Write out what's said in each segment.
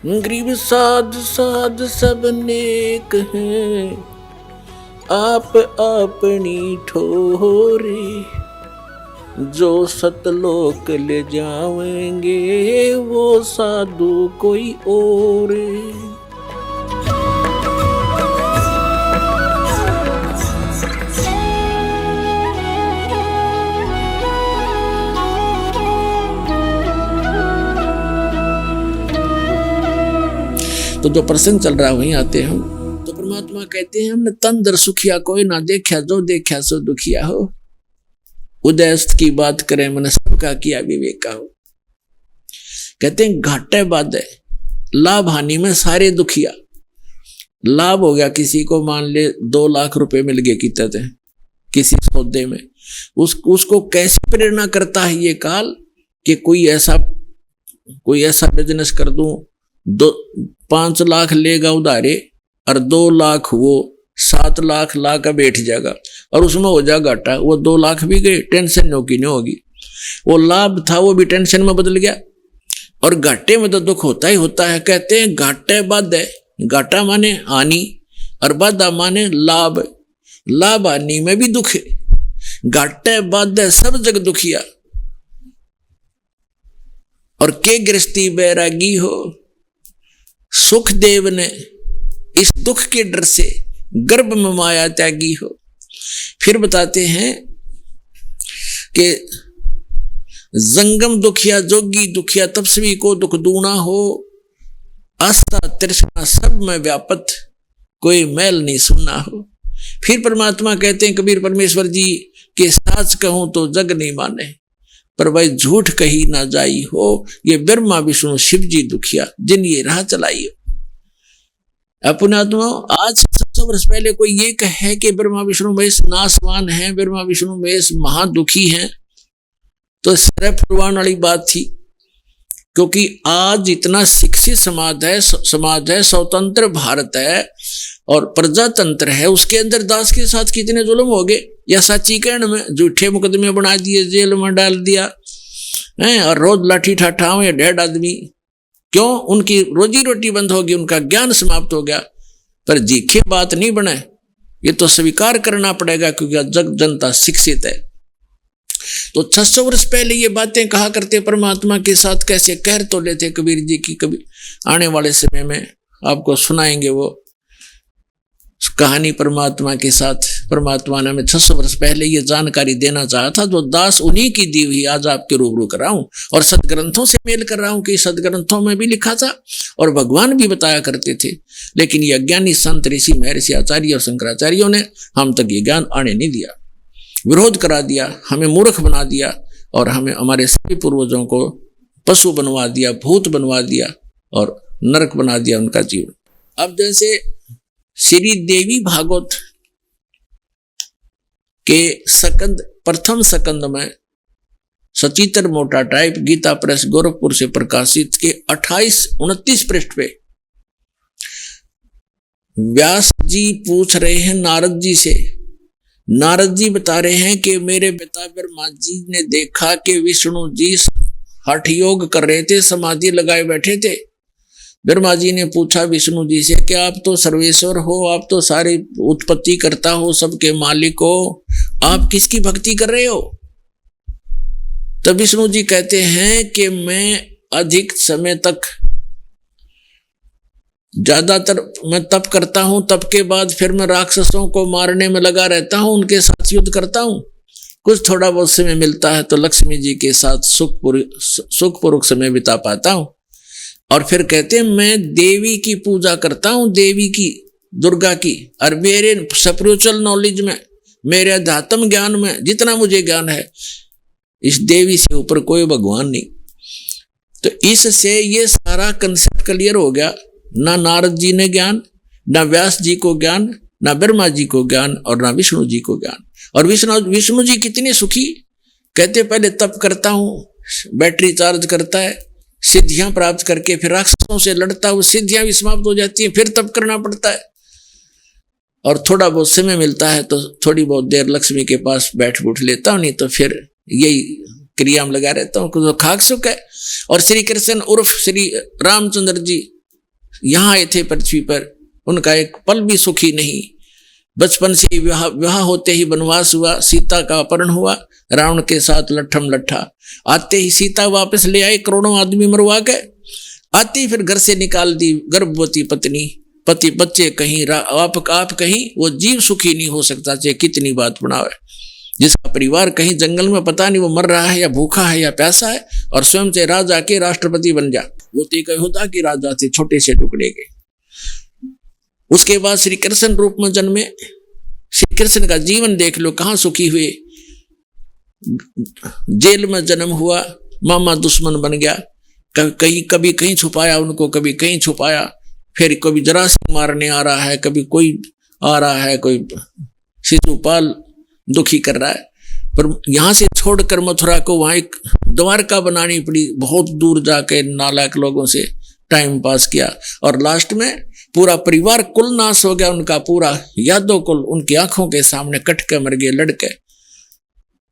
गरीब साध साध सब नेक हैं, आप अपनी ठोरे, जो सतलोक ले जाएंगे वो साधु कोई और। तो जो प्रसंग चल रहा है वहीं आते हैं। तो परमात्मा कहते हैं हमने तन दर सुखिया कोई ना देखा, जो देखा सो दुखिया हो। उदयस्त की बात करें मैंने सबका किया विवेका हो। कहते हैं घाटे बाधे लाभ हानि में सारे दुखिया। लाभ हो गया किसी को, मान ले 2 लाख रुपए मिल गए कितने किसी सौदे में, उसको कैसे प्रेरणा करता है ये काल कि कोई ऐसा बिजनेस कर दूं, 5 लाख लेगा उधारे और 2 लाख वो 7 लाख ला कर बैठ जाएगा और उसमें हो जाएगा घाटा। वो 2 लाख भी गए, टेंशन हो की नहीं होगी। वो लाभ था वो भी टेंशन में बदल गया। और घाटे में तो दुख होता ही होता है। कहते हैं घाटे बाधे, घाटा माने हानि और बाधा माने लाभ। लाभ हानि में भी दुख है। घाटे बाधे सब जग दुखिया और के गृहस्थी बैरागी हो। सुखदेव ने इस दुख के डर से गर्भ में माया त्यागी हो। फिर बताते हैं कि जंगम दुखिया जोगी दुखिया तपस्वी को दुख दूना हो। आस्था तृष्णा सब में व्यापत कोई मैल नहीं सुनना हो। फिर परमात्मा कहते हैं कबीर परमेश्वर जी के साच कहूं तो जग नहीं माने, पर भाई झूठ कही ना जाई हो। ये ब्रह्मा विष्णु शिव जी दुखिया जिन ये राह चलाई हो। पुण्यात्मा आज 700 वर्ष पहले कोई ये कहे कि ब्रह्मा विष्णु महेश नासवान है, ब्रह्मा विष्णु महेश महादुखी हैं, तो सिर फुरवाने वाली बात थी। क्योंकि आज इतना शिक्षित समाज है, स्वतंत्र भारत है और प्रजातंत्र है, उसके अंदर दास के साथ कितने जुल्म हो गए। या सच्ची कहने में झूठे मुकदमे बना दिए, जेल में डाल दिया है और रोज लाठी ठाठाओं या 1.5 आदमी। क्यों? उनकी रोजी रोटी बंद होगी, उनका ज्ञान समाप्त हो गया। पर जीखे बात नहीं बने, ये तो स्वीकार करना पड़ेगा क्योंकि जग जनता शिक्षित है। तो 600 वर्ष पहले ये बातें कहा करते परमात्मा के साथ, कैसे कहर तो लेते कबीर जी की। कभी आने वाले समय में आपको सुनाएंगे वो कहानी परमात्मा के साथ। परमात्मा ने हमें 600 वर्ष पहले ये जानकारी देना चाहा था, जो दास उन्हीं की दी हुई आज आपके रूबरू कर रहा हूं और सदग्रंथों से मेल कर रहा हूं कि सदग्रंथों में भी लिखा था और भगवान भी बताया करते थे। लेकिन ये अज्ञानी संत ऋषि महर्षि आचार्य और शंकराचार्यों ने हम तक ये ज्ञान आने नहीं दिया, विरोध करा दिया, हमें मूर्ख बना दिया और हमें हमारे सभी पूर्वजों को पशु बनवा दिया, भूत बनवा दिया और नरक बना दिया उनका जीवन। अब जैसे श्री देवी भागवत के सकंद प्रथम सकंद में सचित्र मोटा टाइप गीता प्रेस गोरखपुर से प्रकाशित के 28-29 पृष्ठ पे व्यास जी पूछ रहे हैं नारद जी से। नारद जी बता रहे हैं कि मेरे पिता ब्रह्मा जी ने देखा कि विष्णु जी हठ योग कर रहे थे, समाधि लगाए बैठे थे। ब्रह्मा जी ने पूछा विष्णु जी से कि आप तो सर्वेश्वर हो, आप तो सारी उत्पत्ति करता हो, सबके मालिक हो, आप किसकी भक्ति कर रहे हो? तब विष्णु जी कहते हैं कि मैं अधिक समय तक ज्यादातर मैं तप करता हूं, तप के बाद फिर मैं राक्षसों को मारने में लगा रहता हूं, उनके साथ युद्ध करता हूं। कुछ थोड़ा बहुत समय मिलता है तो लक्ष्मी जी के साथ सुखपूर्वक समय बिता पाता हूं। और फिर कहते हैं मैं देवी की पूजा करता हूं, देवी की, दुर्गा की। और मेरे स्पिरिचुअल नॉलेज में, मेरे अध्यात्म ज्ञान में जितना मुझे ज्ञान है, इस देवी से ऊपर कोई भगवान नहीं। तो इससे ये सारा कंसेप्ट क्लियर हो गया। ना नारद जी ने ज्ञान, ना व्यास जी को ज्ञान, ना ब्रह्मा जी को ज्ञान और ना विष्णु जी को ज्ञान। और विष्णु जी कितने सुखी, कहते पहले तप करता हूं, बैटरी चार्ज करता है, सिद्धियां प्राप्त करके फिर राक्षसों से लड़ता हूं, सिद्धियां भी समाप्त हो जाती हैं, फिर तप करना पड़ता है। और थोड़ा बहुत समय मिलता है तो थोड़ी बहुत देर लक्ष्मी के पास बैठ उठ लेता हूं, नहीं तो फिर यही क्रिया में लगा रहता हूं, तो खाक सुख है। और श्री कृष्ण उर्फ श्री रामचंद्र जी यहाँ आए थे पृथ्वी पर, उनका एक पल भी सुखी नहीं। बचपन से विवाह होते ही वनवास हुआ, सीता का अपहरण हुआ, रावण के साथ लट्ठम लट्ठा। आते ही सीता वापस ले आए, करोड़ों आदमी मरवा के। आती फिर घर से निकाल दी गर्भवती पत्नी, पति बच्चे कहीं, आप कहीं, वो जीव सुखी नहीं हो सकता चाहे कितनी बात बनावे। जिसका परिवार कहीं जंगल में पता नहीं वो मर रहा है या भूखा है या प्यासा है, और स्वयं से राजा के राष्ट्रपति बन जा, वो तो यहूदा के राजा थे, छोटे से टुकड़े के। उसके बाद श्री कृष्ण रूप में जन्मे। श्री कृष्ण का जीवन देख लो, कहाँ सुखी हुए। जेल में जन्म हुआ, मामा दुश्मन बन गया, कभी कहीं छुपाया उनको, कभी कहीं छुपाया, फिर कभी जरासंध मारने आ रहा है, कभी कोई आ रहा है, कोई शिशुपाल दुखी कर रहा है। पर यहां से छोड़कर मथुरा को वहां एक द्वारका बनानी पड़ी, बहुत दूर जाके नालायक लोगों से टाइम पास किया, और लास्ट में पूरा परिवार कुल नाश हो गया उनका, पूरा यादव कुल उनकी आंखों के सामने कट के मर गए लड़के।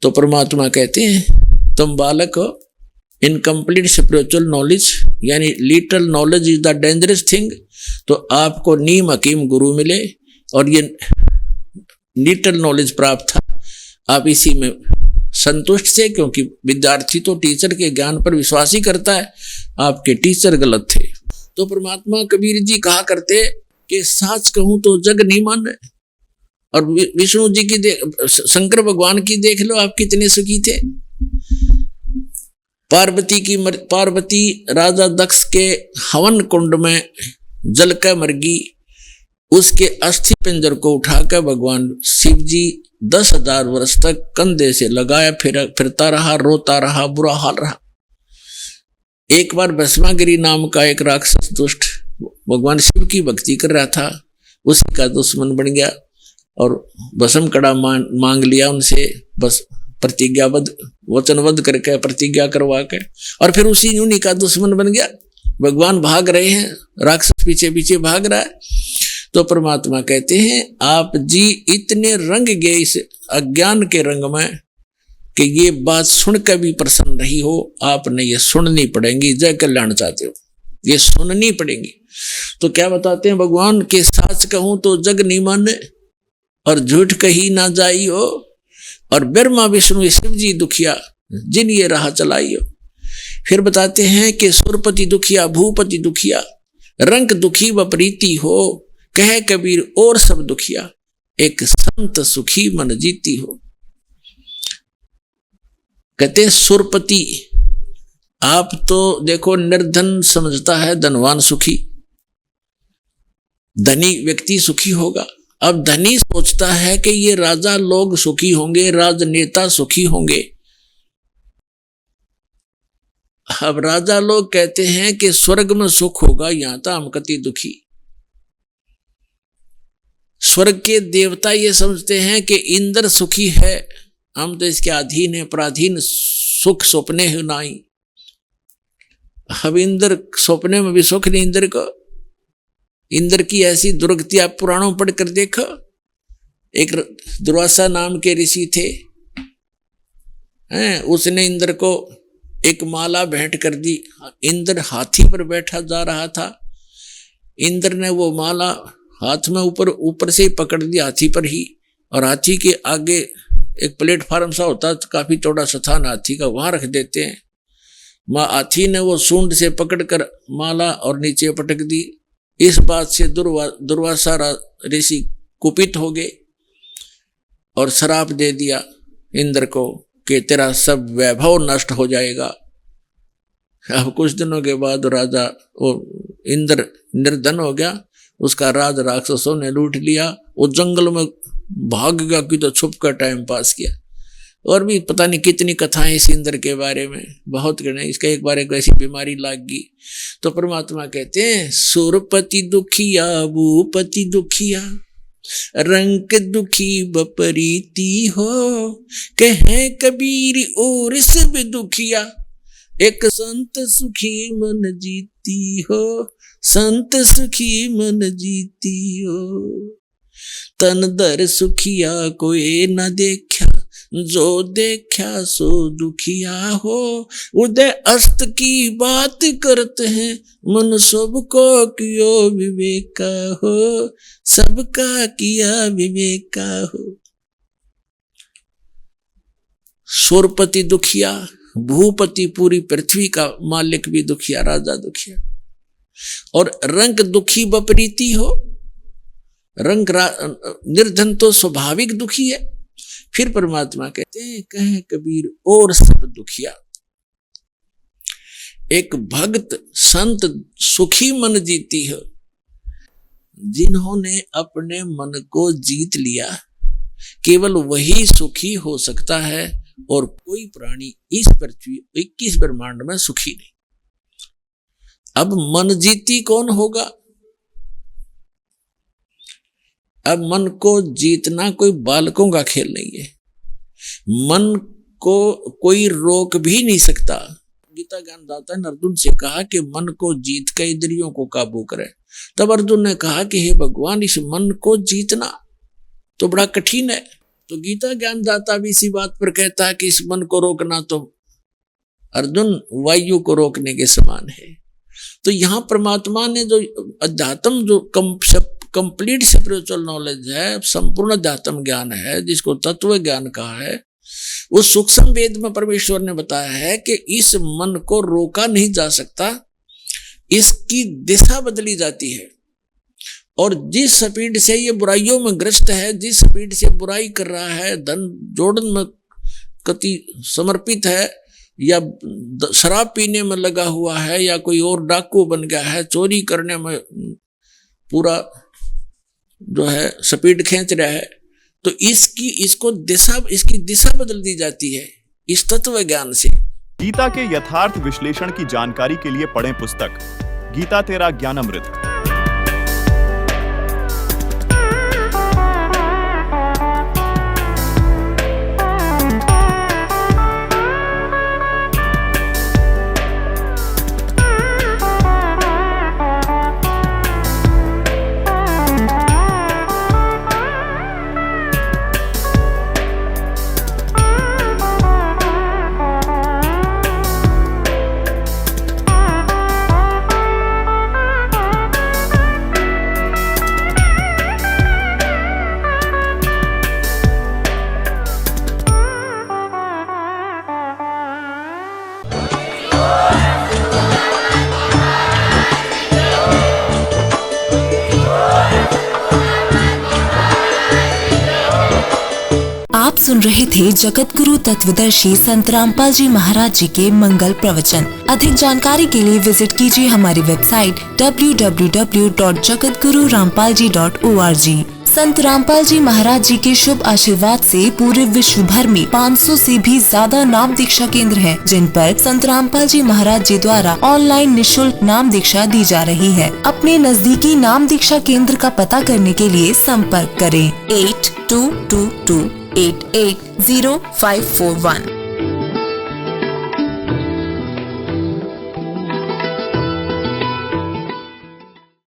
तो परमात्मा कहते हैं तुम बालक हो, इनकम्प्लीट स्पिरिचुअल नॉलेज यानी little knowledge is the dangerous thing. तो आपको नीम हकीम गुरु मिले और ये लिटल नॉलेज प्राप्त था, आप इसी में संतुष्ट थे, क्योंकि विद्यार्थी तो टीचर के ज्ञान पर विश्वास ही करता है, आपके टीचर गलत थे। तो परमात्मा कबीर जी कहा करते कि साच कहूं तो जग नहीं माने। और विष्णु जी की शंकर भगवान की देख लो, आप कितने सुखी थे। पार्वती राजा दक्ष के हवन कुंड में जल कर मर गई, उसके अस्थि पिंजर को उठाकर भगवान शिव जी 10,000 वर्ष तक कंधे से लगाया फिरता रहा, रोता रहा, बुरा हाल रहा। एक बार भस्मागिरी नाम का एक राक्षस दुष्ट भगवान शिव की भक्ति कर रहा था, उसी का दुश्मन बन गया और भस्म कड़ा मांग लिया उनसे, बस प्रतिज्ञाबद्ध वचनबद्ध करके प्रतिज्ञा करवा के, और फिर उसी उन्हीं का दुश्मन बन गया। भगवान भाग रहे हैं, राक्षस पीछे पीछे भाग रहा है। तो परमात्मा कहते हैं आप जी इतने रंग गए इस अज्ञान के रंग में कि ये बात सुनकर भी प्रसन्न नहीं हो, आपने ये सुननी पड़ेगी। जय कल्याण चाहते हो, ये सुननी पड़ेगी। तो क्या बताते हैं भगवान के साच कहूं तो जग नहीं माने, और झूठ कही ना जाई हो, और ब्रह्मा विष्णु शिव जी दुखिया जिन ये राह चलाई हो। फिर बताते हैं कि सुरपति दुखिया भूपति दुखिया, रंग दुखी व प्रीति हो, कहे कबीर और सब दुखिया, एक संत सुखी मन जीती हो। कहते हैं सुरपति, आप तो देखो निर्धन समझता है धनवान सुखी, धनी व्यक्ति सुखी होगा। अब धनी सोचता है कि ये राजा लोग सुखी होंगे, राजनेता सुखी होंगे। अब राजा लोग कहते हैं कि स्वर्ग में सुख होगा, यहां तो हम कति दुखी। स्वर्ग के देवता ये समझते हैं कि इंद्र सुखी है, हम तो इसके अधीन है, पराधीन, सुख सपने है नाई। अब इंद्र सपने में भी सुख नहीं इंद्र को। इंद्र की ऐसी दुर्गति आप पुराणों पढ़कर देखो। एक दुर्वासा नाम के ऋषि थे, उसने इंद्र को एक माला भेंट कर दी। इंद्र हाथी पर बैठा जा रहा था, इंद्र ने वो माला हाथ में ऊपर से ही पकड़ दी, हाथी पर ही, और हाथी के आगे एक प्लेटफार्म सा होता, काफी चौड़ा स्थान हाथी का, वहां रख देते हैं। हाथी ने वो सूंड से पकड़कर माला और नीचे पटक दी। इस बात से दुर्वासा ऋषि कुपित हो गए और श्राप दे दिया इंद्र को कि तेरा सब वैभव नष्ट हो जाएगा। अब कुछ दिनों के बाद राजा वो इंद्र निर्धन हो गया, उसका राज राक्षसों ने लूट लिया। वो जंगल में भाग गया कि तो छुप कर टाइम पास किया। और भी पता नहीं कितनी कथाएं इस इंद्र के बारे में, बहुत करने। इसका एक बार एक ऐसी बीमारी लग गई। तो परमात्मा कहते हैं सुरपति दुखिया भूपति दुखिया, रंग दुखी बपरीति हो, कहे कबीर और सब दुखिया, एक संत सुखी मन जीती हो, संत सुखी मन जीती हो। तन दर सुखिया कोई न देखा, जो देखा सो दुखिया हो। उदय अस्त की बात करते हैं, मन सबको कियो विवेका हो, सबका किया विवेका हो। शोरपति दुखिया, भूपति पूरी पृथ्वी का मालिक भी दुखिया, राजा दुखिया। और रंग दुखी विपरीती हो, रंग निर्धन तो स्वाभाविक दुखी है। फिर परमात्मा कहते हैं, कहे कबीर और सब दुखिया। एक भक्त संत सुखी मन जीती हो, जिन्होंने अपने मन को जीत लिया, केवल वही सुखी हो सकता है और कोई प्राणी इस पृथ्वी 21 ब्रह्मांड में सुखी नहीं। अब मन जीती कौन होगा? अब मन को जीतना कोई बालकों का खेल नहीं है। मन को कोई रोक भी नहीं सकता। गीता ज्ञानदाता ने अर्जुन से कहा कि मन को जीत कर इंद्रियों को काबू करे। तब अर्जुन ने कहा कि हे भगवान, इस मन को जीतना तो बड़ा कठिन है। तो गीता ज्ञानदाता भी इसी बात पर कहता है कि इस मन को रोकना तो अर्जुन वायु को रोकने के समान है। तो यहाँ परमात्मा ने जो अध्यात्म, जो कंप्लीट स्पिरिचुअल नॉलेज है, संपूर्ण अध्यात्म ज्ञान है, जिसको तत्व ज्ञान कहा है, उस सूक्ष्म वेद में परमेश्वर ने बताया है कि इस मन को रोका नहीं जा सकता, इसकी दिशा बदली जाती है। और जिस स्पीड से ये बुराइयों में ग्रस्त है, जिस स्पीड से बुराई कर रहा है, धन जोड़न में कति समर्पित है, या शराब पीने में लगा हुआ है, या कोई और डाकू बन गया है, चोरी करने में पूरा जो है स्पीड खींच रहा है, तो इसकी दिशा बदल दी जाती है इस तत्व ज्ञान से। गीता के यथार्थ विश्लेषण की जानकारी के लिए पढ़ें पुस्तक गीता तेरा ज्ञानामृत। आप सुन रहे थे जगत गुरु तत्वदर्शी संत रामपाल जी महाराज जी के मंगल प्रवचन। अधिक जानकारी के लिए विजिट कीजिए हमारी वेबसाइट www.jagatgururampalji.org। संत रामपाल जी महाराज जी के शुभ आशीर्वाद से पूरे विश्व भर में 500 से भी ज्यादा नाम दीक्षा केंद्र हैं, जिन पर संत रामपाल जी महाराज जी द्वारा ऑनलाइन निशुल्क नाम दीक्षा दी जा रही है। अपने नजदीकी नाम दीक्षा केंद्र का पता करने के लिए संपर्क करें 8222880541।